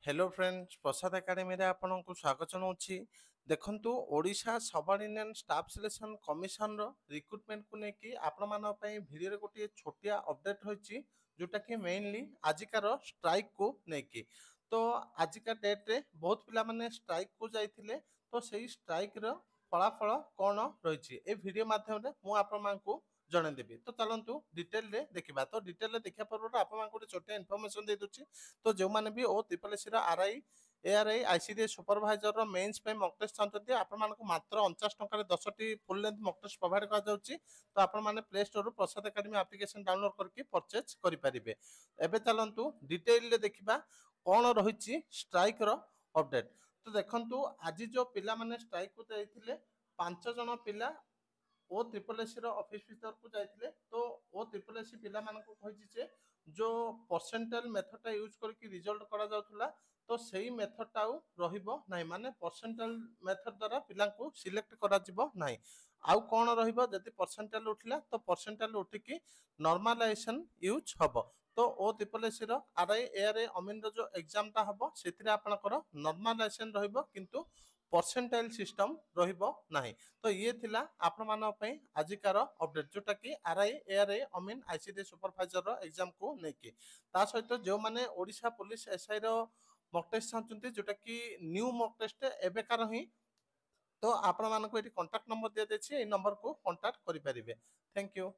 Hello friends प्रसाद academy रे आपनको स्वागत जनाऊँगी। देखंतु Odisha subordinate staff selection commission रो रिक्रुटमेंट को लेकिन आपण मानक पई वीडियो रे गोटे छोटिया अपडेट होईची जोटा कि मेनली आजिकार स्ट्राइक को लेकिन। तो आजिका डेट रे बहुत पिला माने स्ट्राइक को जाइथिले, तो सेही स्ट्राइक रो फलाफल कोन रहिची ए वीडियो माध्यम रे मु आपण मानकु जणेदेवी। तो चलतु डिटेल रे देखिबा। तो डिटेल रे देखिया पूर्व आपण मानकु गोटे छोटिया इन्फॉर्मेशन दे दूची। तो जो माने भी ओ triple S R I A R I I C D supervisor रो मेंस पे मॉक टेस्ट चाहते आपण मानकु मात्र 49 टंका रे 10 टी full length mock test provide करा जाउची। तो आपण माने प्ले स्टोर रो प्रसाद एकेडमी एप्लीकेशन डाउनलोड करके परचेज करि परिबे। एबे चलंतु डिटेल रे देखिबा कोन रहिची स्ट्राइक रो अपडेट। तो देखंतु आज जो पिला माने स्ट्राइक को जाइथिले 5 जण पिला ओ ट्रिपल एस ऑफिस भीतर को जाइथिले। तो ओ ट्रिपल एस पिला मानकु कहिछि जे जो परसेंटाइल मेथड यूज करके रिजल्ट करा जाउथला, तो सही मेथड टाउ रहिबो नाही, माने परसेंटाइल मेथड द्वारा पिला को सिलेक्ट करा जिवो नाही। आउ कोन रहिबो जति परसेंटाइल उठिला तो परसेंटाइल उठिकी नॉर्मलाइजेशन यूज हबो। तो ओ ट्रिपल एस आरआई एआरआई अमीन रो जो एग्जाम ता हबो सेतिरे आपनकर नॉर्मलाइजेशन रहिबो किंतु परसेंटाइल सिस्टम रहिबो नाही। तो ये थिला आपण मानक पई आजिकार अपडेट जोटा कि आरआई एआरआई अमीन आईसीडी सुपरवाइजर रो एग्जाम को नेकी। ता सहित जो माने ओडिशा पुलिस एसआई रो मॉक टेस्ट चाहते जोटा कि न्यू मॉक टेस्ट एबेकार ही। तो आपण मानक एटी कांटेक्ट नंबर दिया देछि, ए नंबर को कांटेक्ट करि परिबे। Thank you.